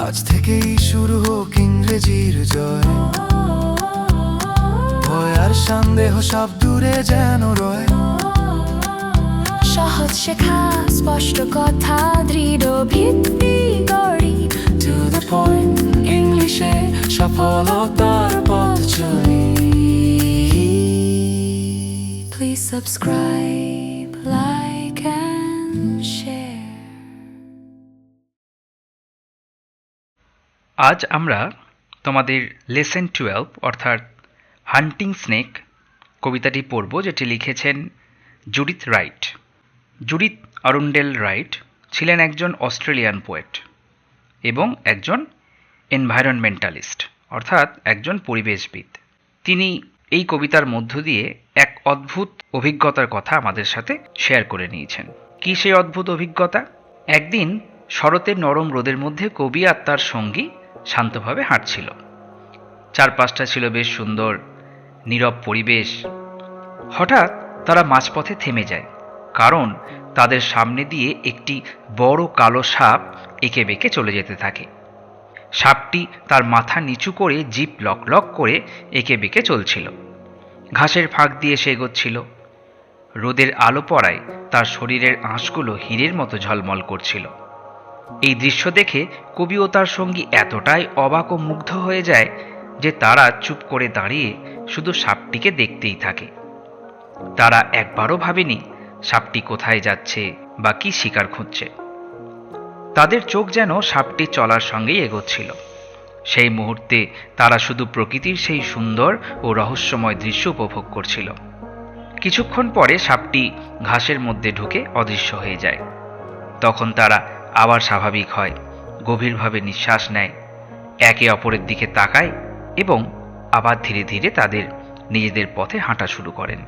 আজ থেকেই শুরু হোক ইংরেজির জয়, ভয় আর সন্দেহ সব দূরে যেন রয়। সহজ শেখা স্পষ্ট কথা দৃঢ় ভিত্তি গড়ি, টু দ্য পয়েন্ট ইংলিশে সফলতার পথ চলি। Please subscribe, like and share. আজ আমরা তোমাদের লেসন 12 অর্থাৎ হান্টিং স্নেক কবিতাটি পড়ব, যেটি লিখেছেন জুডিথ রাইট। জুডিথ অরুন্ডেল রাইট ছিলেন একজন অস্ট্রেলিয়ান পোয়েট এবং একজন এনভায়রনমেন্টালিস্ট অর্থাৎ একজন পরিবেশবিদ। তিনি এই কবিতার মধ্য দিয়ে এক অদ্ভুত অভিজ্ঞতার কথা আমাদের সাথে শেয়ার করে নিয়েছেন। কী সেই অদ্ভুত অভিজ্ঞতা? একদিন শরতের নরম রোদের মধ্যে কবি আর তার সঙ্গী শান্তভাবে হাঁটছিল। চারপাশটা ছিল বেশ সুন্দর, নীরব পরিবেশ। হঠাৎ তারা মাঝপথে থেমে যায়, কারণ তাদের সামনে দিয়ে একটি বড় কালো সাপ এঁকে বেঁকে চলে যেতে থাকে। সাপটি তার মাথা নিচু করে জিভ লক লক করে এঁকে বেঁকে চলছিল। ঘাসের ফাঁক দিয়ে সে এগোচ্ছিল। রোদের আলো পড়ায় তার শরীরের আঁশগুলো হীরের মতো ঝলমল করছিল। এই দৃশ্য দেখে কবি ও তার সঙ্গী এতটাই অবাক ও মুগ্ধ হয়ে যায় যে তারা চুপ করে দাঁড়িয়ে শুধু সাপটিকে দেখতেই থাকে। তারা একবারও ভাবেনি সাপটি কোথায় যাচ্ছে বা কি শিকার খুঁজছে। তাদের চোখ যেন সাপটি চলার সঙ্গেই এগোচ্ছিল। সেই মুহূর্তে তারা শুধু প্রকৃতির সেই সুন্দর ও রহস্যময় দৃশ্য উপভোগ করছিল। কিছুক্ষণ পরে সাপটি ঘাসের মধ্যে ঢুকে অদৃশ্য হয়ে যায়। তখন তারা আবার স্বাভাবিক হয়, গভীরভাবে নিঃশ্বাস নেয়, একে অপরের দিকে তাকায় এবং আবার ধীরে ধীরে তাদের নিজেদের পথে হাঁটা শুরু করেন।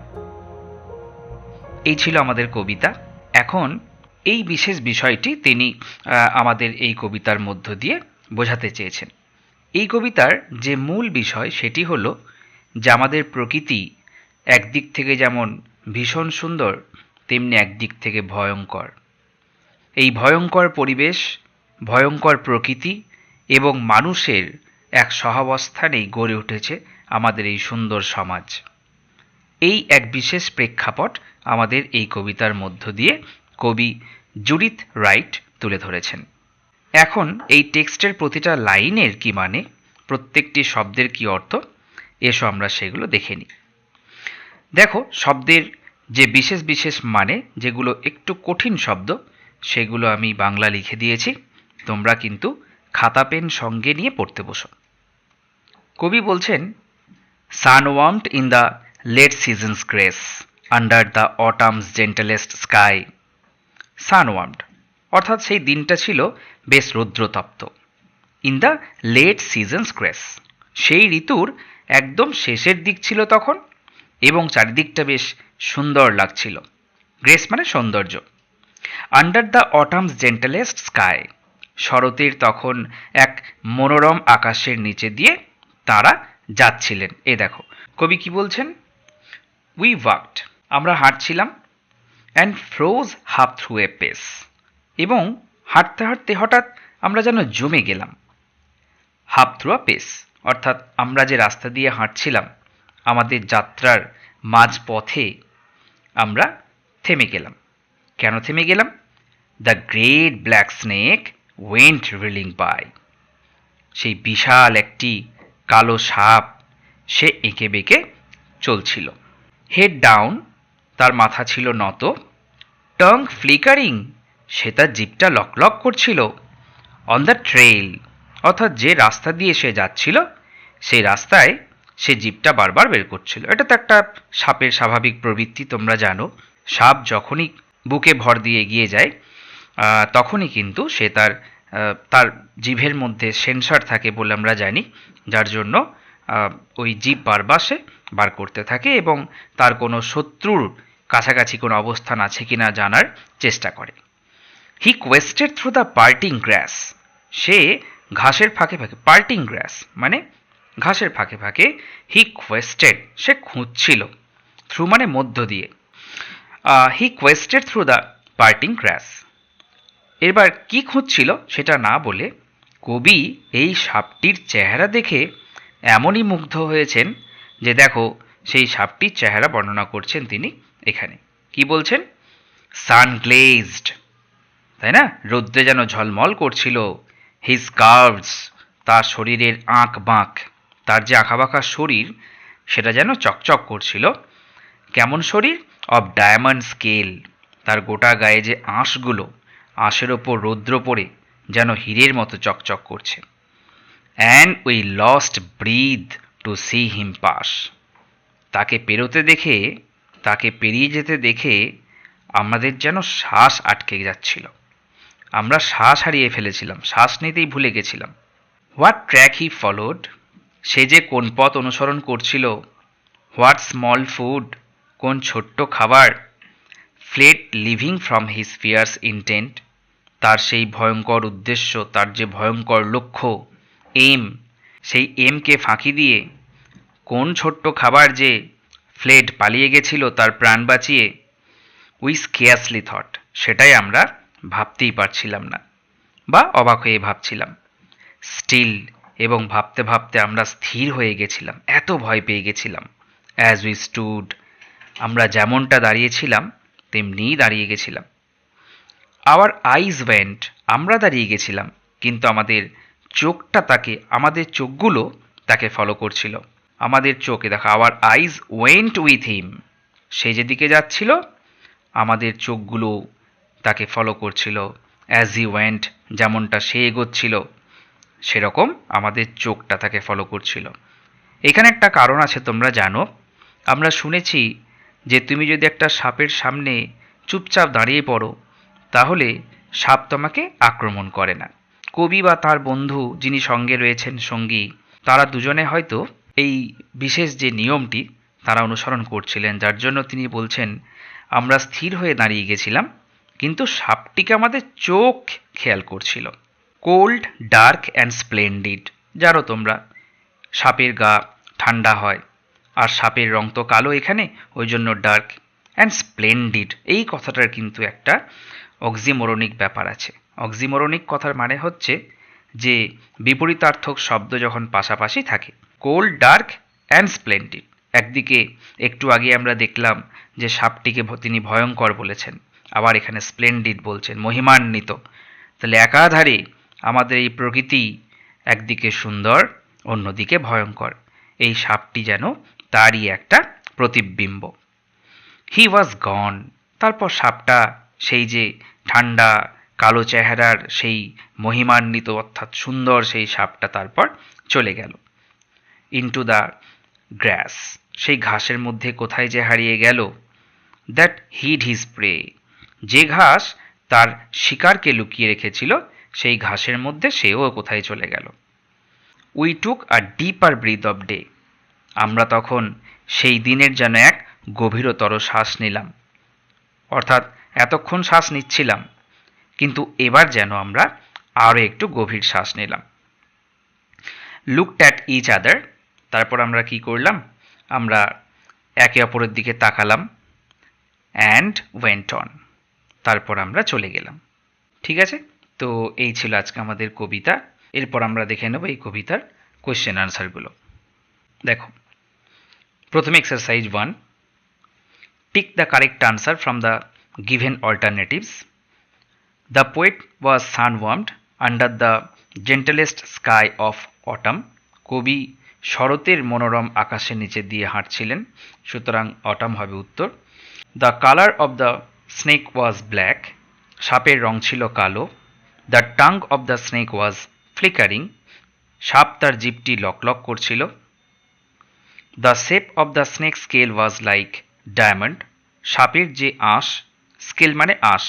এই ছিল আমাদের কবিতা। এখন এই বিশেষ বিষয়টি তিনি আমাদের এই কবিতার মধ্য দিয়ে বোঝাতে চেয়েছেন। এই কবিতার যে মূল বিষয় সেটি হলো যে আমাদের প্রকৃতি একদিক থেকে যেমন ভীষণ সুন্দর, তেমনি একদিক থেকে ভয়ঙ্কর। এই ভয়ঙ্কর পরিবেশ, ভয়ঙ্কর প্রকৃতি এবং মানুষের এক সহাবস্থানেই গড়ে উঠেছে আমাদের এই সুন্দর সমাজ। এই এক বিশেষ প্রেক্ষাপট আমাদের এই কবিতার মধ্য দিয়ে কবি জুডিথ রাইট তুলে ধরেছেন। এখন এই টেক্সটের প্রতিটা লাইনের কি মানে, প্রত্যেকটি শব্দের কি অর্থ, এসো আমরা সেগুলো দেখে নিই। দেখো, শব্দের যে বিশেষ বিশেষ মানে, যেগুলো একটু কঠিন শব্দ, সেগুলো আমি বাংলা লিখে দিয়েছি। তোমরা কিন্তু খাতা পেন সঙ্গে নিয়ে পড়তে বসো। কবি বলছেন, sun warmed in the late seasons grace under the autumn's gentlest sky. Sun warmed অর্থাৎ সেই দিনটা ছিল বেশ রৌদ্রতপ্ত। In the late seasons grace, সেই ঋতুর একদম শেষের দিক ছিল তখন, এবং চারিদিকটা বেশ সুন্দর লাগছিল। গ্রেস মানে সৌন্দর্য। Under the autumn's gentlest sky, শরতের তখন এক মনোরম আকাশের নিচে দিয়ে তারা যাচ্ছিলেন। এ দেখো কবি কি বলছেন, উই ওয়াকড, আমরা হাঁটছিলাম, and froze half through a pace, এবং হাঁটতে হাঁটতে হঠাৎ আমরা যেন জমে গেলাম। হাফ থ্রু আ পেস অর্থাৎ আমরা যে রাস্তা দিয়ে হাঁটছিলাম, আমাদের যাত্রার মাঝ পথে আমরা থেমে গেলাম। কেন থেমে গেলাম? The great black snake went reeling by, সেই বিশাল একটি কালো সাপ সে এঁকে বেঁকে চলছিল। হেড ডাউন, তার মাথা ছিল নত। টং ফ্লিকারিং, সে তার জিভটা লকলক করছিল। অন দ্য ট্রেইল, অর্থাৎ যে রাস্তা দিয়ে সে যাচ্ছিল সেই রাস্তায় সে জিভটা বারবার বের করছিল। এটা তো একটা সাপের স্বাভাবিক প্রবৃত্তি, তোমরা জানো। সাপ যখনই বুকে ভর দিয়ে এগিয়ে যায় তখনই কিন্তু সে তার তার জিভের মধ্যে সেন্সর থাকে বলে আমরা জানি, যার জন্য ওই জিভ বারবার সে বার করতে থাকে এবং তার কোনো শত্রুর কাছাকাছি কোনো অবস্থান আছে কিনা জানার চেষ্টা করে। হি কোয়েস্টেড থ্রু দ্য পার্টিং গ্রাস, সে ঘাসের ফাঁকে ফাঁকে, পার্টিং গ্রাস মানে ঘাসের ফাঁকে ফাঁকে, হি কোয়েস্টেড সে খুঁজছিল, থ্রু মানে মধ্য দিয়ে, হি কোয়েস্টেড থ্রু দ্য পার্টিং গ্রাস। এবার কি খুঁজছিল সেটা না বলে কবি এই সাপটির চেহারা দেখে এমনই মুগ্ধ হয়েছেন যে দেখো সেই সাপটির চেহারা বর্ণনা করছেন তিনি এখানে। কি বলছেন? সানগ্লেজড, তাই না? রৌদ্রে যেন ঝলমল করছিল। হিজ কার্ভস, তার শরীরের আঁক বাঁক, তার যে আঁকাবাঁকা শরীর সেটা যেন চকচক করছিল। কেমন শরীর? অব ডায়মন্ড স্কেল, তার গোটা গায়ে যে আঁশগুলো, আঁশের ওপর রৌদ্র পড়ে যেন হীরের মতো চকচক করছে। And we lost breath to see him pass, তাকে পেরোতে দেখে, তাকে পেরিয়ে যেতে দেখে আমাদের যেন শ্বাস আটকে যাচ্ছিল। আমরা শ্বাস হারিয়ে ফেলেছিলাম, শ্বাস নিতেই ভুলে গেছিলাম। হোয়াট ট্র্যাক হি ফলোড, সে যে কোন পথ অনুসরণ করছিল। হোয়াট স্মল ফুড, কোন ছোট্ট খাবার। Fled living from his fierce intent, তার সেই ভয়ঙ্কর উদ্দেশ্য, তার যে ভয়ঙ্কর লক্ষ্য, এম, সেই এমকে ফাঁকি দিয়ে কোন ছোট্ট খাবার যে ফ্লেড পালিয়ে গেছিল তার প্রাণ বাঁচিয়ে। উই স্কেয়াসলি থট, সেটাই আমরা ভাবতেই পারছিলাম না বা অবাক হয়ে ভাবছিলাম। স্টিল, এবং ভাবতে ভাবতে আমরা স্থির হয়ে গেছিলাম, এত ভয় পেয়ে গেছিলাম। অ্যাজ উই স্টুড, আমরা যেমনটা দাঁড়িয়েছিলাম তেমনিই দাঁড়িয়ে গেছিলাম। আওয়ার আইজ ওয়েন্ট, আমরা দাঁড়িয়ে গেছিলাম কিন্তু আমাদের চোখটা তাকে, আমাদের চোখগুলো তাকে ফলো করছিল। আমাদের চোখে দেখো, our eyes went with him, সে যেদিকে যাচ্ছিল আমাদের চোখগুলো তাকে ফলো করছিল। অ্যাজ হি ওয়েন্ট, যেমনটা সে এগোচ্ছিল সেরকম আমাদের চোখটা তাকে ফলো করছিল। এখানে একটা কারণ আছে, তোমরা জানো, আমরা শুনেছি যে তুমি যদি একটা সাপের সামনে চুপচাপ দাঁড়িয়ে পড়ো তাহলে সাপ তোমাকে আক্রমণ করে না। কবি বা তার বন্ধু যিনি সঙ্গে রয়েছেন সঙ্গী, তারা দুজনে হয়তো এই বিশেষ যে নিয়মটি তারা অনুসরণ করছিলেন, যার জন্য তিনি বলছেন আমরা স্থির হয়ে দাঁড়িয়ে গেছিলাম কিন্তু সাপটিকে আমাদের চোখ খেয়াল করছিল। কোল্ড, ডার্ক অ্যান্ড স্প্লেন্ডিড, জানো তোমরা সাপের গা ঠান্ডা হয় আর সাপের রং তো কালো এখানে, ওই জন্য ডার্ক। অ্যান্ড স্প্লেন্ডিড, এই কথাটার কিন্তু একটা অক্সিমোরনিক ব্যাপার আছে। অক্সিমোরনিক কথার মানে হচ্ছে যে বিপরীতার্থক শব্দ যখন পাশাপাশি থাকে। কোল্ড, ডার্ক অ্যান্ড স্প্লেন্ডিড, একদিকে একটু আগে আমরা দেখলাম যে সাপটিকে তিনি ভয়ঙ্কর বলেছেন, আবার এখানে স্প্লেন্ডিড বলছেন, মহিমান্বিত। তাহলে একাধারে আমাদের এই প্রকৃতি একদিকে সুন্দর, অন্যদিকে ভয়ঙ্কর। এই সাপটি যেন তারই একটা প্রতিবিম্ব। হি ওয়াজ গন, তারপর সাপটা সেই যে ঠান্ডা কালো চেহারার সেই মহিমান্বিত অর্থাৎ সুন্দর সেই সাপটা তারপর চলে গেল। ইনটু দ্য গ্রাস, সেই ঘাসের মধ্যে কোথায় যে হারিয়ে গেল। দ্যাট হিড হিজ প্রে, যে ঘাস তার শিকারকে লুকিয়ে রেখেছিল সেই ঘাসের মধ্যে সেও কোথায় চলে গেল। We took a deeper breath of day, আমরা তখন সেই দিনের যেন এক গভীরতর শ্বাস নিলাম। অর্থাৎ এতক্ষণ শ্বাস নিচ্ছিলাম কিন্তু এবার যেন আমরা আরও একটু গভীর শ্বাস নিলাম। লুকড অ্যাট ইচ আদার, তারপর আমরা কি করলাম, আমরা একে অপরের দিকে তাকালাম। অ্যান্ড ওয়েন্ট অন, তারপর আমরা চলে গেলাম। ঠিক আছে, তো এই ছিল আজকে আমাদের কবিতা। এরপর আমরা দেখে নেব এই কবিতার কোয়েশ্চেন আনসারগুলো। দেখো, প্রথমে exercise 1, tick the correct answer from the given alternatives. The poet was sun warmed under the gentlest sky of autumn, কবি শরতের মনোরম আকাশের নিচে দিয়ে হাঁটছিলেন, সুতরাং অটাম হবে উত্তর। The colour of the snake was black, সাপের রং ছিল কালো। The tongue of the snake was flickering, সাপ তার জিভটি লকলক করছিল। The shape of the snake scale was like diamond, সাপের যে আঁশ, স্কেল মানে আঁশ,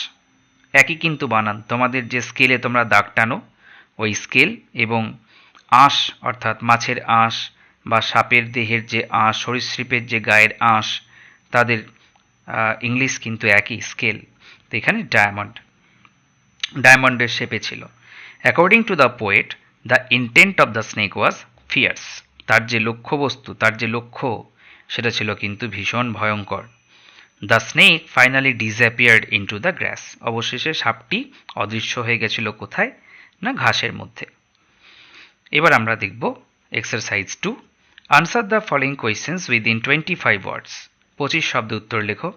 একই কিন্তু বানান, তোমাদের যে স্কেলে তোমরা দাগ টানো ওই স্কেল এবং আঁশ অর্থাৎ মাছের আঁশ বা সাপের দেহের যে আঁশ, সরীসৃপের যে গায়ের আঁশ, তাদের ইংলিশ কিন্তু একই, স্কেল। তো এখানে ডায়মন্ড, ডায়মন্ডের শেপে ছিল। According to the poet, the intent of the snake was fierce, তার যে লক্ষ্যবস্তু, তার যে লক্ষ্য সেটা ছিল কিন্তু ভীষণ ভয়ঙ্কর। The snake finally disappeared into the grass, অবশেষে সাপটি অদৃশ্য হয়ে গেছিল কোথায় না ঘাসের মধ্যে। এবার আমরা দেখব exercise 2। Answer the following questions within 25 ওয়ার্ডস। 25 শব্দে উত্তর লেখো।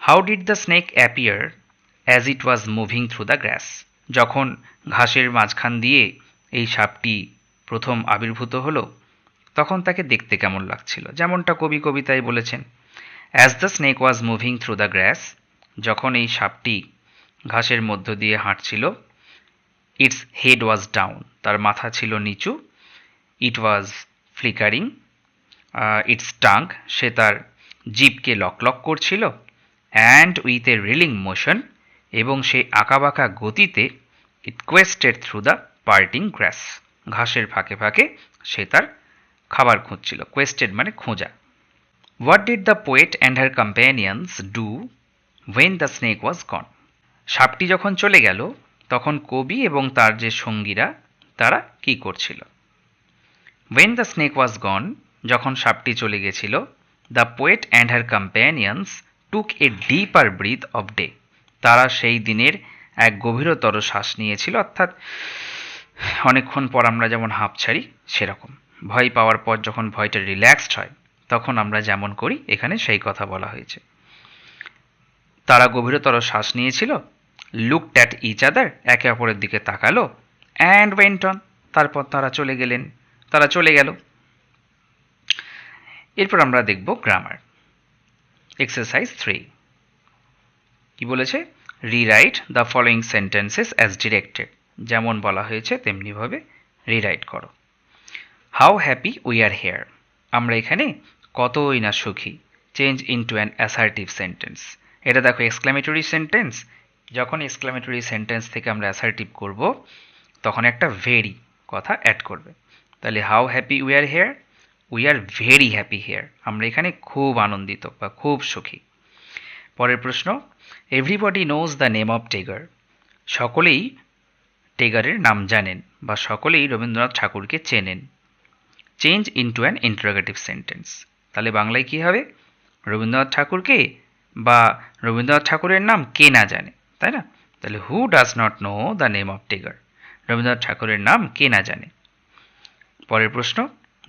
How did the snake appear as it was moving through the grass? যখন ঘাসের মাঝখান দিয়ে এই সাপটি প্রথম আবির্ভূত হলো তখন তাকে দেখতে কেমন লাগছিল? যেমনটা কবি কবিতায় বলেছেন, as the snake was moving through the grass, যখন এই সাপটি ঘাসের মধ্য দিয়ে হাঁটছিল, ইটস হেড ওয়াজ ডাউন, তার মাথা ছিল নিচু, ইট ওয়াজ ফ্লিকারিং, ইটস টাং, সে তার জিভকে লক লক করছিল, and with a reeling motion, এবং সে আঁকাবাঁকা গতিতে, ইট কোয়েস্টেড থ্রু দ্য পার্টিং গ্রাস, ঘাসের ফাঁকে ফাঁকে সে তার খাবার খুঁজছিল। কোয়েস্টেড মানে খোঁজা। What did the poet and her companions do when the snake was gone? সাপটি যখন চলে গেল তখন কবি এবং তার যে সঙ্গীরা তারা কি করছিল? When the snake was gone, যখন সাপটি চলে গেছিল, the poet and her companions took a deeper breath of day, তারা সেই দিনের এক গভীরতর শ্বাস নিয়েছিল, অর্থাৎ অনেকক্ষণ পর আমরা যেমন হাঁপ ছাড়ি সেরকম। ভয় পাওয়ার পর যখন ভয়টা রিল্যাক্সড হয় তখন আমরা যেমন করি, এখানে সেই কথা বলা হয়েছে। তারা গভীরতর শ্বাস নিয়েছিল, লুকড অ্যাট ইচ আদার, একে অপরের দিকে তাকালো, অ্যান্ড ওয়েন্ট অন, তারপর তারা চলে গেল। এরপর আমরা দেখব গ্রামার। এক্সারসাইজ 3 কি বলেছে? Rewrite the following sentences as directed, যেমন বলা হয়েছে তেমনিভাবে রিরাইট করো। How happy we are here, আমরা এখানে কতই না সুখী, change into an assertive sentence. এটা দেখো এক্সক্লামেটরি সেন্টেন্স, যখন এক্সক্লামেটরি সেন্টেন্স থেকে আমরা অ্যাসার্টিভ করব তখন একটা ভেরি কথা অ্যাড করবে। তাহলে how happy we are here, we are very happy here, আমরা এখানে খুব আনন্দিত বা খুব সুখী। পরের প্রশ্ন, everybody knows the name of Tagore, সকলেই টেগারের নাম জানেন বা সকলেই রবীন্দ্রনাথ ঠাকুরকে চেনেন। Change into an interrogative sentence, তাহলে বাংলায় কী হবে? রবীন্দ্রনাথ ঠাকুরকে বা রবীন্দ্রনাথ ঠাকুরের নাম কে না জানে, তাই না? তাহলে who does not know the name of Tagore, Rabindranath ঠাকুরের নাম কে না জানে। পরের প্রশ্ন,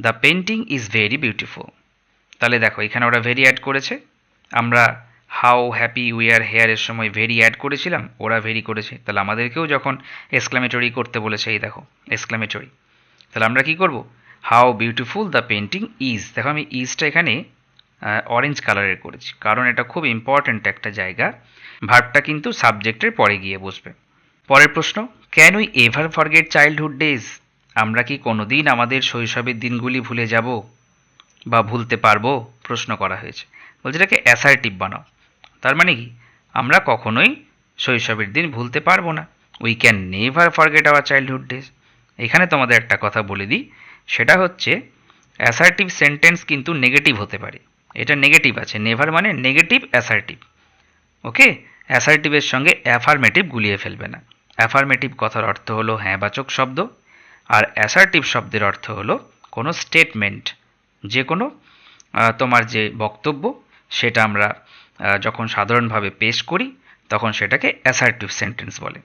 the painting is very beautiful, তাহলে দেখো এখানে ওরা ভেরি অ্যাড করেছে, আমরা হাউ হ্যাপি উই আর হেয়ারের সময় ভেরি অ্যাড করেছিলাম, ওরা ভেরি করেছে, তাহলে আমাদেরকেও যখন এক্সক্লামেটরি করতে বলেছে, এই দেখো এক্সক্লামেটরি, তাহলে আমরা কি করব? How beautiful the painting is, দেখো আমি ইজটা এখানে অরেঞ্জ কালারের করেছি কারণ এটা খুব ইম্পর্ট্যান্ট একটা জায়গা, ভার্বটা কিন্তু সাবজেক্টের পরে গিয়ে বসবে। পরের প্রশ্ন, can we ever forget childhood days, আমরা কি কোনোদিন আমাদের শৈশবের দিনগুলি ভুলে যাব বা ভুলতে পারবো? প্রশ্ন করা হয়েছে, বলছে এটাকে অ্যাসার্টিভ বানাও। তার মানে কি? আমরা কখনোই শৈশবের দিন ভুলতে পারবো না। We can never forget our childhood days. এখানে তোমাদের একটা কথা বলে দিই, সেটা হচ্ছে অ্যাসার্টিভ সেন্টেন্স কিন্তু নেগেটিভ হতে পারে, এটা নেগেটিভ আছে, নেভার মানে নেগেটিভ অ্যাসার্টিভ, ওকে? অ্যাসার্টিভের সঙ্গে অ্যাফার্মেটিভ গুলিয়ে ফেলবে না। অ্যাফার্মেটিভ কথার অর্থ হলো হ্যাঁবাচক শব্দ, আর অ্যাসার্টিভ শব্দের অর্থ হলো কোনো স্টেটমেন্ট, যে কোনো তোমার যে বক্তব্য সেটা আমরা যখন সাধারণভাবে পেশ করি তখন সেটাকে অ্যাসার্টিভ সেন্টেন্স বলে।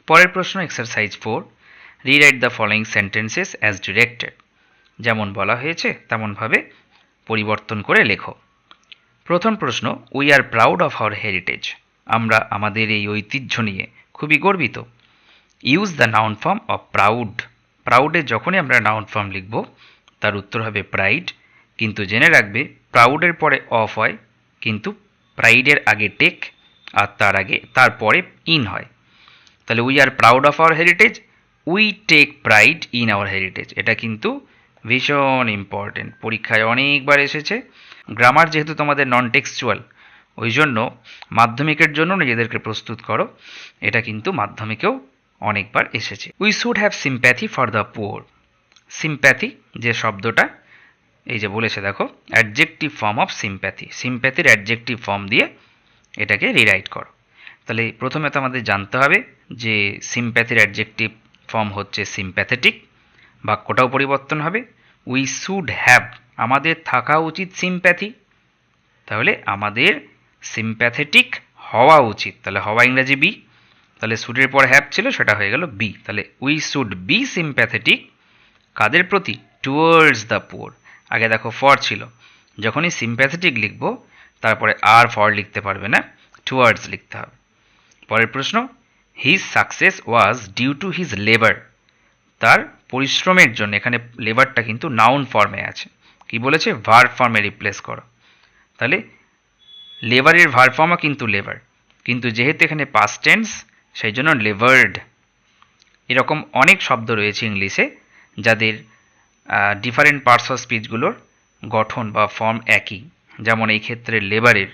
পরের প্রশ্ন, exercise 4, rewrite the following sentences as directed, যেমন বলা হয়েছে তেমনভাবে পরিবর্তন করে লেখো। প্রথম প্রশ্ন, we are proud of our heritage, আমরা আমাদের এই ঐতিহ্য নিয়ে খুবই গর্বিত। Use the noun form of proud, প্রাউডে যখনই আমরা নাউন ফর্ম লিখব তার উত্তর হবে প্রাইড, কিন্তু জেনে রাখবে প্রাউডের পরে অফ হয়, কিন্তু প্রাইডের আগে টেক আর তারপরে ইন হয়। তাহলে we are proud of our heritage, we take pride in our heritage, এটা কিন্তু ভীষণ ইম্পর্টেন্ট, পরীক্ষায় অনেকবার এসেছে। গ্রামার যেহেতু তোমাদের নন টেক্সচুয়াল, ওই জন্য মাধ্যমিকের জন্য নিজেদেরকে প্রস্তুত করো, এটা কিন্তু মাধ্যমিকেও অনেকবার এসেছে। We should have sympathy for the poor, sympathy যে শব্দটা এই যে বলেছে দেখো, অ্যাডজেক্টিভ ফর্ম অফ সিম্প্যাথি, সিম্প্যাথির অ্যাডজেক্টিভ ফর্ম দিয়ে এটাকে রিরাইট করো। তাহলে প্রথমে তো আমাদের জানতে হবে যে সিম্প্যাথির অ্যাডজেক্টিভ ফর্ম হচ্ছে সিম্প্যাথেটিক, বাক্যটাও পরিবর্তন হবে, উই শুড হ্যাভ, আমাদের থাকা উচিত সিম্প্যাথি, তাহলে আমাদের সিম্প্যাথেটিক হওয়া উচিত, তাহলে হওয়া ইংরাজি বি, তাহলে শুডের পর হ্যাভ ছিল, সেটা হয়ে গেল বি। তাহলে উই শুড বি সিম্প্যাথেটিক কাদের প্রতি? Towards the poor. আগে দেখো ফর ছিল, যখনই সিম্প্যাথেটিক লিখবো তারপরে আর ফর লিখতে পারবে না, টুয়ার্ডস লিখতে হবে। পরের প্রশ্ন, his success was due to his labour. তার পরিশ্রমের জন্য, এখানে লেবারটা কিন্তু নাউন ফর্মে আছে, কি বলেছে? ভার্ব ফর্মে রিপ্লেস করো। তাহলে লেবারের ভার্ব ফর্মও কিন্তু লেবার, কিন্তু যেহেতু এখানে পাস্ট টেন্স সেই জন্য লেভার্ড। এরকম অনেক শব্দ রয়েছে ইংলিশে যাদের ডিফারেন্ট পার্টস অফ স্পিচগুলোর গঠন বা ফর্ম একই, যেমন এই ক্ষেত্রে লেবারের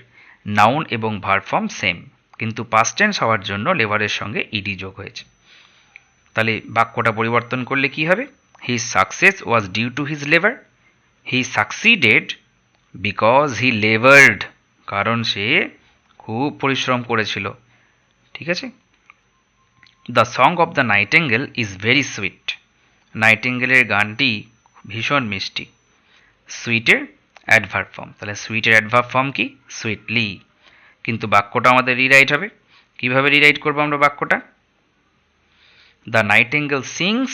নাউন এবং ভার্ব ফর্ম সেম, কিন্তু পাস্ট টেন্স হওয়ার জন্য লেবারের সঙ্গে ইডি যোগ হয়েছে। তাহলে বাক্যটা পরিবর্তন করলে কি হবে? His success was due to his labour. He succeeded because he laboured, কারণ সে খুব পরিশ্রম করেছিল। ঠিক আছে? The song of the nightingale is very sweet. নাইটেঙ্গেলের গানটি ভীষণ মিষ্টি। সুইটের অ্যাডভার্ব ফর্ম, তাহলে সুইটের অ্যাডভার্ব ফর্ম কি? সুইটলি। কিন্তু বাক্যটা আমাদের রিরাইট হবে। কিভাবে রিরাইট করবো আমরা বাক্যটা? The Nightingale sings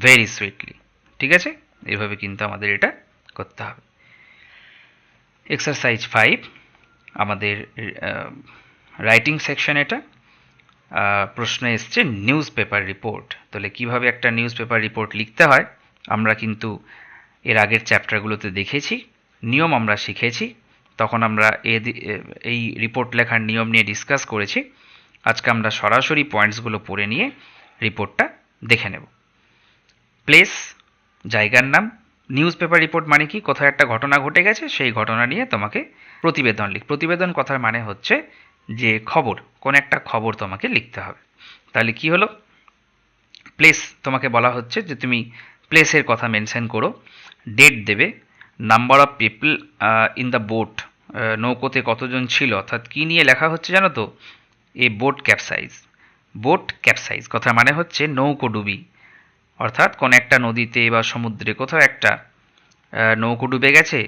very sweetly. ঠিক আছে, এভাবে কিন্তু আমাদের এটা করতে হবে। এক্সারসাইজ 5 আমাদের রাইটিং সেকশন। এটা প্রশ্ন এসছে নিউজ পেপার রিপোর্ট। তাহলে কিভাবে একটা নিউজ পেপার রিপোর্ট লিখতে হয় আমরা কিন্তু এর আগের চ্যাপ্টারগুলোতে দেখেছি, নিয়ম আমরা শিখেছি, তখন আমরা এই রিপোর্ট লেখার নিয়ম নিয়ে ডিসকাস করেছি। আজকে আমরা সরাসরি পয়েন্টসগুলো পড়ে নিয়ে রিপোর্টটা দেখে নেব। প্লেস, জায়গার নাম। নিউজ পেপার রিপোর্ট মানে কি? কোথাও একটা ঘটনা ঘটে গেছে, সেই ঘটনা নিয়ে তোমাকে প্রতিবেদন প্রতিবেদন কথার মানে হচ্ছে যে খবর, কোন একটা খবর তোমাকে লিখতে হবে। তাহলে কি হলো? প্লেস, তোমাকে বলা হচ্ছে যে তুমি প্লেসের কথা মেনশন করো, ডেট দেবে, number of people in the boat, নৌকোতে কতজন ছিল, অর্থাৎ কী নিয়ে লেখা হচ্ছে জানো তো? A boat capsize. Boat capsize কথার মানে হচ্ছে নৌকো ডুবি, অর্থাৎ কোনো একটা নদীতে বা সমুদ্রে কোথাও একটা নৌকো ডুবে গেছে,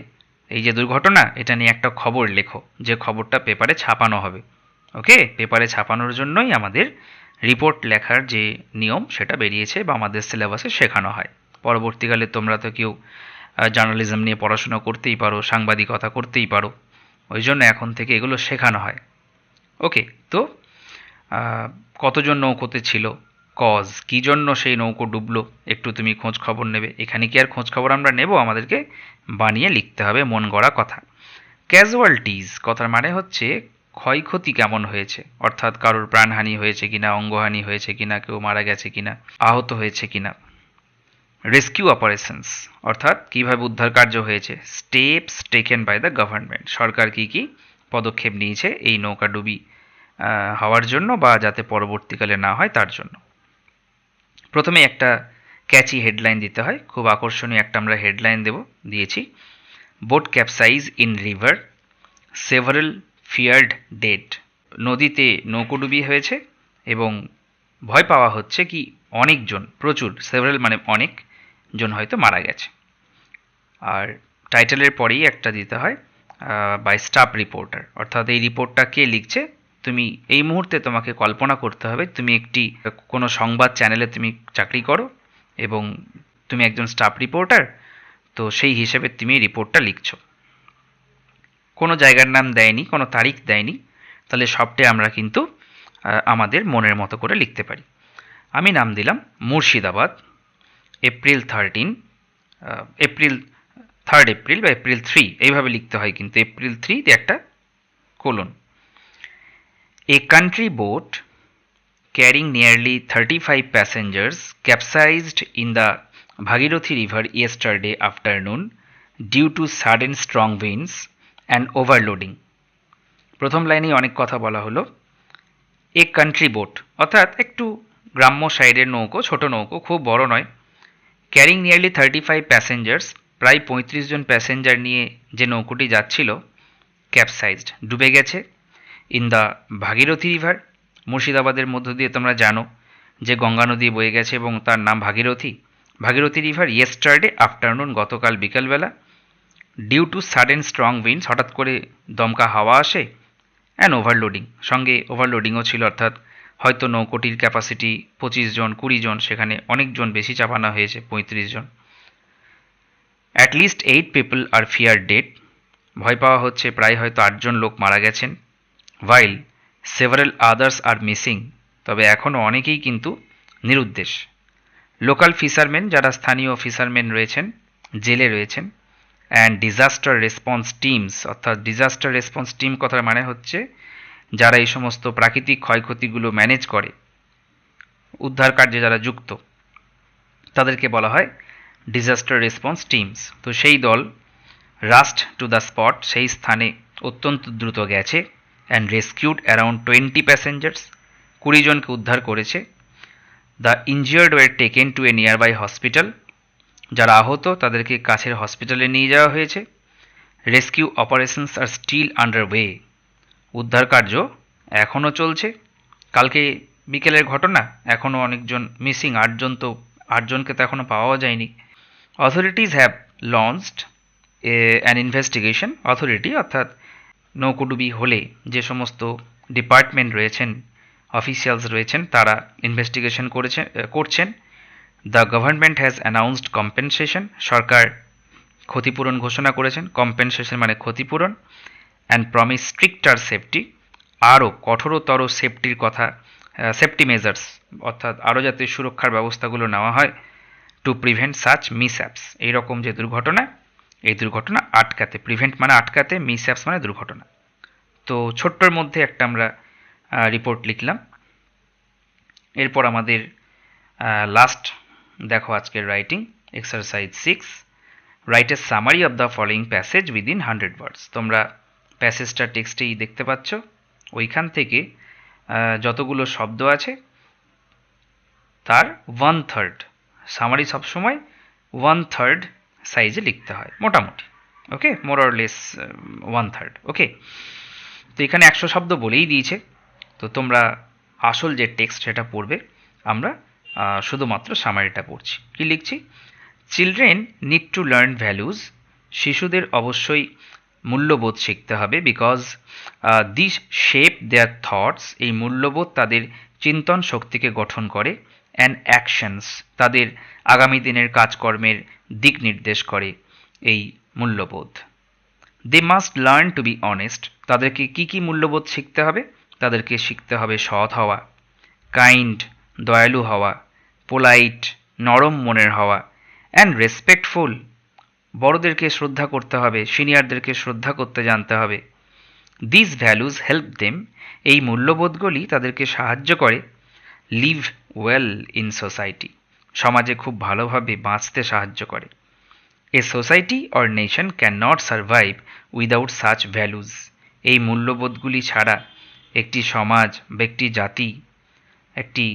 এই যে দুর্ঘটনা, এটা নিয়ে একটা খবর লেখো, যে খবরটা পেপারে ছাপানো হবে। ওকে, পেপারে ছাপানোর জন্যই আমাদের রিপোর্ট লেখার যে নিয়ম সেটা বেরিয়েছে বা আমাদের সিলেবাসে শেখানো হয়। পরবর্তীকালে তোমরা তো কেউ জার্নালিজম নিয়ে পড়াশোনা করতেই পারো, সাংবাদিকতা করতেই পারো, ওই জন্য এখন থেকে এগুলো শেখানো হয়। ওকে, তো কতজন নৌকোতে ছিল, কজ, কী জন্য সেই নৌকো ডুবলো, একটু তুমি খোঁজ খবর নেবে। এখানে কি আর খোঁজ খবর আমরা নেব? আমাদেরকে বানিয়ে লিখতে হবে মন গড়া কথা। ক্যাজুয়ালিটিস কথার মানে হচ্ছে ক্ষয়ক্ষতি কেমন হয়েছে, অর্থাৎ কারোর প্রাণহানি হয়েছে কিনা, অঙ্গহানি হয়েছে কিনা, কেউ মারা গেছে কিনা, আহত হয়েছে কিনা। রেস্কিউ অপারেশনস অর্থাৎ কীভাবে উদ্ধার কার্য হয়েছে। Steps taken by the government, সরকার কী কী পদক্ষেপ নিয়েছে এই নৌকাডুবি হওয়ার জন্য বা যাতে পরবর্তীকালে না হয় তার জন্য। প্রথমে একটা ক্যাচি হেডলাইন দিতে হয়, খুব আকর্ষণীয় একটা আমরা হেডলাইন দিয়েছি। Boat capsize in river, several feared dead. নদীতে নৌকোডুবি হয়েছে এবং ভয় পাওয়া হচ্ছে কি অনেকজন, প্রচুর, সেভারেল মানে অনেক জন হয়তো মারা গেছে। আর টাইটেলের পরেই একটা দিতে হয় বাই স্টাফ রিপোর্টার, অর্থাৎ এই রিপোর্টটা কে লিখছে। তুমি এই মুহূর্তে তোমাকে কল্পনা করতে হবে তুমি একটি কোনো সংবাদ চ্যানেলে তুমি চাকরি করো এবং তুমি একজন স্টাফ রিপোর্টার, তো সেই হিসেবে তুমি রিপোর্টটা লিখছো। কোনো জায়গার নাম দেয়নি, কোনো তারিখ দেয়নি, তাহলে সবটাই আমরা কিন্তু আমাদের মনের মতো করে লিখতে পারি। আমি নাম দিলাম মুর্শিদাবাদ, এপ্রিল 3 এপ্রিল বা এপ্রিল 3, এইভাবে লিখতে হয়, কিন্তু এপ্রিল 3 দিয়ে একটা colon. A country boat carrying nearly 35 passengers capsized in the Bhagirathi River yesterday afternoon due to sudden strong winds and overloading. প্রথম লাইনেই অনেক কথা বলা হলো। এ কান্ট্রি বোট অর্থাৎ একটু গ্রাম্য সাইডের নৌকো, ছোট নৌকো, খুব বড় নয়। ক্যারিং নিয়ারলি 35 প্যাসেঞ্জার্স, প্রায় 35 জন প্যাসেঞ্জার নিয়ে যে নৌকোটি যাচ্ছিল, ক্যাপসাইজড, ডুবে গেছে। ইন দ্য ভাগীরথী রিভার, মুর্শিদাবাদের মধ্য দিয়ে তোমরা জানো যে গঙ্গা নদী বয়ে গেছে এবং তার নাম Bhagirathi. Bhagirathi river yesterday afternoon, গতকাল বিকালবেলা। Due to sudden strong winds, হঠাৎ করে দমকা হাওয়া আসে। অ্যান্ড ওভারলোডিং, সঙ্গে ওভারলোডিংও ছিল, অর্থাৎ হয়তো নৌকোটির ক্যাপাসিটি 25 জন 20 জন, সেখানে অনেকজন বেশি চাপানো হয়েছে 35 জন। At least 8 people are fear dead, ভয় পাওয়া হচ্ছে প্রায় হয়তো 8 জন লোক মারা গেছেন। while several others are missing, তবে এখনও অনেকেই কিন্তু নিরুদ্দেশ। লোকাল ফিশারম্যান, যারা স্থানীয় ফিশারম্যান রয়েছেন, জেলে রয়েছেন, অ্যান্ড ডিজাস্টার রেসপন্স টিমস, অর্থাৎ ডিজাস্টার রেসপন্স টিম কথার মানে হচ্ছে যারা এই সমস্ত প্রাকৃতিক ক্ষয়ক্ষতিগুলো ম্যানেজ করে, উদ্ধার কার্যে যারা যুক্ত, তাদেরকে বলা হয় ডিজাস্টার রেসপন্স টিমস। তো সেই দল রাস্ট টু দ্য স্পট, সেই স্থানে অত্যন্ত দ্রুত গেছে, অ্যান্ড রেস্কিউড অ্যারাউন্ড 20 প্যাসেঞ্জার্স, 20 জনকে উদ্ধার করেছে। The injured were taken to a nearby hospital, যারা আহত তাদেরকে কাছের হসপিটালে নিয়ে যাওয়া হয়েছে। Rescue operations are still under way, উদ্ধার কার্য এখনও চলছে। কালকে বিকেলের ঘটনা, এখনও অনেকজন মিসিং, 8জনকে তো এখনও পাওয়া যায়নি। Authorities have launched an investigation, authority অর্থাৎ নৌকোডুবি হলে যে সমস্ত ডিপার্টমেন্ট রয়েছেন, অফিসিয়ালস রয়েছেন, তারা ইনভেস্টিগেশন করছেন। The government has announced compensation, সরকার ক্ষতিপূরণ ঘোষণা করেছেন, কম্পেনসেশন মানে ক্ষতিপূরণ। অ্যান্ড প্রমিস স্ট্রিক্টার সেফটি, আরও কঠোরতর সেফটির কথা, সেফটি মেজার্স, অর্থাৎ আরও যাতে সুরক্ষার ব্যবস্থাগুলো নেওয়া হয়, টু প্রিভেন্ট সাচ মিসঅ্যাপস, এইরকম যে দুর্ঘটনা, এই দুর্ঘটনা আটকাতে, প্রিভেন্ট মানে আটকাতে, মিসঅ্যাপস মানে দুর্ঘটনা। তো ছোট্টর মধ্যে একটা আমরা রিপোর্ট লিখলাম। এরপর আমাদের লাস্ট দেখো আজকের writing exercise 6, write a summary of the following passage within 100 ওয়ার্ডস। তোমরা প্যাসেজটা টেক্সটেই দেখতে পাচ্ছ, ওইখান থেকে যতগুলো শব্দ আছে তার 1/3, সামারি সবসময় 1/3 সাইজে লিখতে হয় মোটামুটি, ওকে, মোর অর লেস 1/3, ওকে। তো এখানে 100 শব্দ বলেই দিয়েছে, তো তোমরা আসল যে টেক্সট সেটা পড়বে, আমরা শুধুমাত্র সামারিটা পড়ছি। কি লিখছি? Children need to learn values, শিশুদের অবশ্যই মূল্যবোধ শিখতে হবে, because this shape their thoughts, এই মূল্যবোধ তাদের চিন্তন শক্তিকে গঠন করে, অ্যান্ড অ্যাকশনস, তাদের আগামী দিনের কাজকর্মের দিক নির্দেশ করে এই মূল্যবোধ। They must learn to be honest, তাদেরকে কি কি মূল্যবোধ শিখতে হবে? তাদেরকে শিখতে হবে সৎ হওয়া, কাইন্ড, দয়ালু হওয়া, পোলাইট, নরম মনের হওয়া, অ্যান্ড রেসপেক্টফুল, বড়দেরকে শ্রদ্ধা করতে হবে, সিনিয়রদেরকে শ্রদ্ধা করতে জানতে হবে। দিস ভ্যালুজ হেল্প দেম, এই মূল্যবোধগুলি তাদেরকে সাহায্য করে, লিভ ওয়েল ইন সোসাইটি, সমাজে খুব ভালোভাবে বাঁচতে সাহায্য করে। A society or nation can not survive without such values, এই মূল্যবোধগুলি ছাড়া একটি সমাজ, একটি জাতি, একটি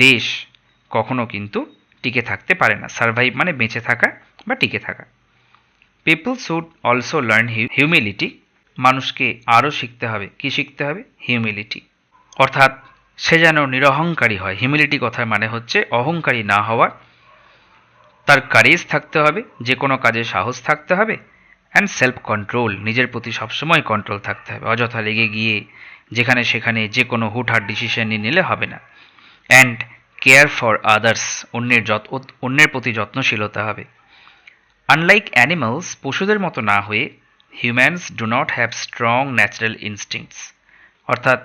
দেশ কখনো কিন্তু টিকে থাকতে পারে না। সার্ভাইভ মানে বেঁচে থাকা বা টিকে থাকা। People should also learn humility, মানুষকে আরও শিখতে হবে, কি শিখতে হবে? হিউমিলিটি, অর্থাৎ সে যেন নিরহংকারী হয়। হিউমিলিটি কথার মানে হচ্ছে অহংকারী না হওয়া, তার কারেজ থাকতে হবে, যে কোনো কাজে সাহস থাকতে হবে, অ্যান্ড সেলফ কন্ট্রোল, নিজের প্রতি সবসময় কন্ট্রোল থাকতে হবে, অযথা লেগে গিয়ে যেখানে সেখানে যে কোনো হুটহাট ডিসিশন নিলে হবে না। অ্যান্ড কেয়ার ফর আদার্স, অন্যের প্রতি যত্নশীল হতে হবে। আনলাইক অ্যানিমালস, পশুদের মতো না হয়ে, humans do not have strong natural instincts, অর্থাৎ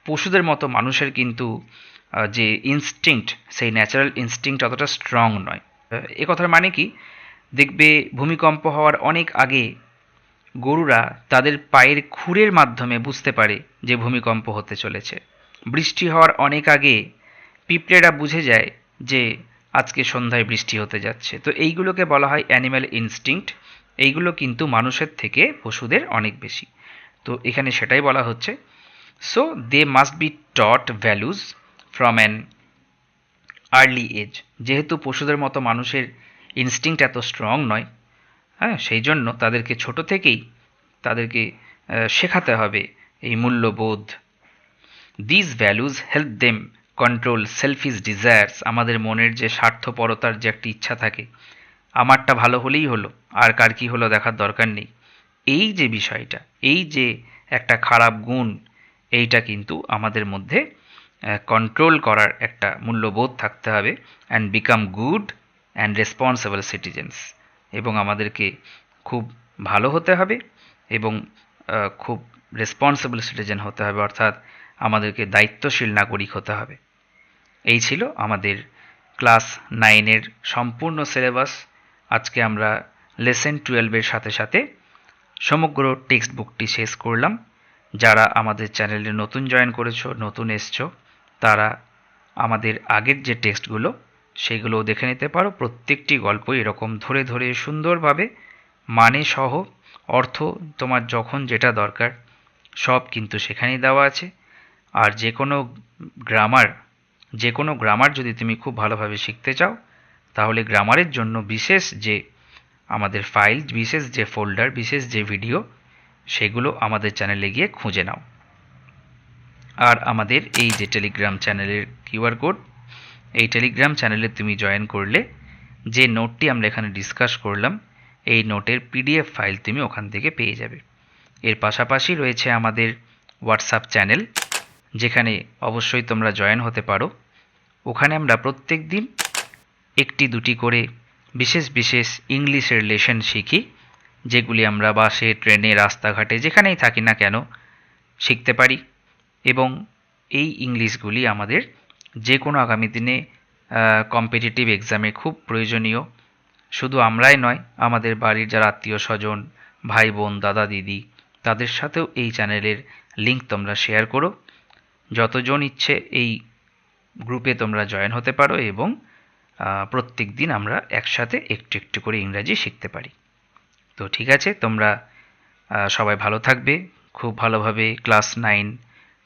পশুদের মতো মানুষের কিন্তু যে ইনস্টিংক্ট, সেই ন্যাচারাল ইনস্টিংক্ট অতটা স্ট্রং নয়। এ কথার মানে কি? দেখবে ভূমিকম্প হওয়ার অনেক আগে গরুরা তাদের পায়ের খুরের মাধ্যমে বুঝতে পারে যে ভূমিকম্প হতে চলেছে। বৃষ্টি হওয়ার অনেক আগে পিঁপড়েরা বুঝে যায় যে আজকে সন্ধ্যায় বৃষ্টি হতে যাচ্ছে। তো এইগুলোকে বলা হয় অ্যানিম্যাল ইনস্টিংক্ট, এইগুলো কিন্তু মানুষের থেকে পশুদের অনেক বেশি। তো এখানে সেটাই বলা হচ্ছে। So they must be taught values from an early age, যেহেতু পশুদের মতো মানুষের ইনস্টিংক্ট এত স্ট্রং নয়, হ্যাঁ, সেই জন্য তাদেরকে ছোট থেকেই তাদেরকে শেখাতে হবে এই মূল্যবোধ। This values help them control selfish desires, আমাদের মনের যে স্বার্থপরতার যে একটি ইচ্ছা থাকে, আমারটা ভালো হলেই হলো, আর কার কী হলো দেখার দরকার নেই, এই যে বিষয়টা, এই যে একটা খারাপ গুণ, এইটা কিন্তু আমাদের মধ্যে কন্ট্রোল করার একটা মূল্যবোধ থাকতে হবে and become good and responsible citizens, এবং আমাদেরকে খুব ভালো হতে হবে এবং খুব রেসপন্সিবল সিটিজেন হতে হবে, অর্থাৎ আমাদেরকে দায়িত্বশীল নাগরিক হতে হবে। এই ছিল আমাদের ক্লাস 9-এর সম্পূর্ণ সিলেবাস। আজকে আমরা লেসন 12-এর সাথে সাথে সমগ্র টেক্সট বুকটি শেষ করলাম। যারা আমাদের চ্যানেলে নতুন জয়েন করেছো, নতুন এসছো, তারা আমাদের আগের যে টেক্সটগুলো সেগুলোও দেখে নিতে পারো। প্রত্যেকটি গল্প এরকম ধরে ধরে সুন্দরভাবে মানে সহ অর্থ তোমার যখন যেটা দরকার সব কিন্তু সেখানেই দেওয়া আছে। আর যে কোনো গ্রামার যদি তুমি খুব ভালোভাবে শিখতে চাও, তাহলে গ্রামারের জন্য বিশেষ যে আমাদের ফাইল, বিশেষ যে ফোল্ডার, বিশেষ যে ভিডিও, সেগুলো আমাদের চ্যানেলে গিয়ে খুঁজে নাও। আর আমাদের এই যে টেলিগ্রাম চ্যানেলের কিউআর কোড, এই টেলিগ্রাম চ্যানেলে তুমি জয়েন করলে যে নোটটি আমরা এখানে ডিসকাস করলাম, এই নোটের পিডিএফ ফাইল তুমি ওখান থেকে পেয়ে যাবে। এর পাশাপাশি রয়েছে আমাদের হোয়াটসঅ্যাপ চ্যানেল, যেখানে অবশ্যই তোমরা জয়েন হতে পারো। ওখানে আমরা প্রত্যেক দিন 1-2টি করে বিশেষ বিশেষ ইংলিশের লেসন শিখি, যেগুলি আমরা বাসে, ট্রেনে, রাস্তাঘাটে যেখানেই থাকি না কেন শিখতে পারি, এবং এই ইংলিশগুলি আমাদের যে কোনো আগামী দিনে কম্পিটিটিভ এক্সামে খুব প্রয়োজনীয়। শুধু আমরাই নয়, আমাদের বাড়ির যারা আত্মীয় স্বজন, ভাই বোন, দাদা দিদি, তাদের সাথেও এই চ্যানেলের লিঙ্ক তোমরা শেয়ার করো। যতজন ইচ্ছে এই গ্রুপে তোমরা জয়েন হতে পারো, এবং প্রত্যেক দিন আমরা একসাথে একটু একটু করে ইংরাজি শিখতে পারি। তো ঠিক আছে, তোমরা সবাই ভালো থাকবে, খুব ভালোভাবে ক্লাস 9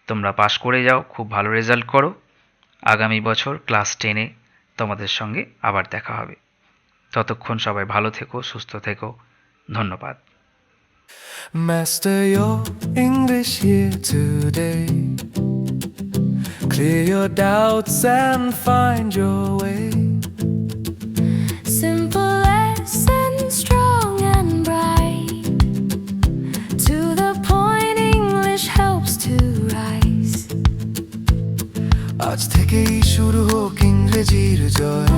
তোমরা পাস করে যাও, খুব ভালো রেজাল্ট করো। আগামী বছর ক্লাস 10-এ তোমাদের সঙ্গে আবার দেখা হবে। ততক্ষণ সবাই ভালো থেকো, সুস্থ থেকো। ধন্যবাদ। Master your English here today. Clear your doubts and find your way. Simple lesson, strong and bright. To the point, English helps to rise. আজ থেকেই শুরু হোক ইংরেজির জয়,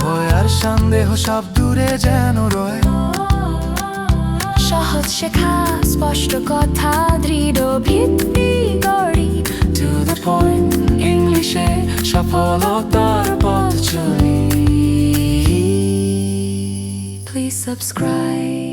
ভয় আর সন্দেহ সব দূরে যেন রয়। সহজ শেখা, স্পষ্ট কথা, দৃঢ় ভিত্তি গড়ি। To the point, ইংলিশে সফলতার পথ চলি। Please subscribe.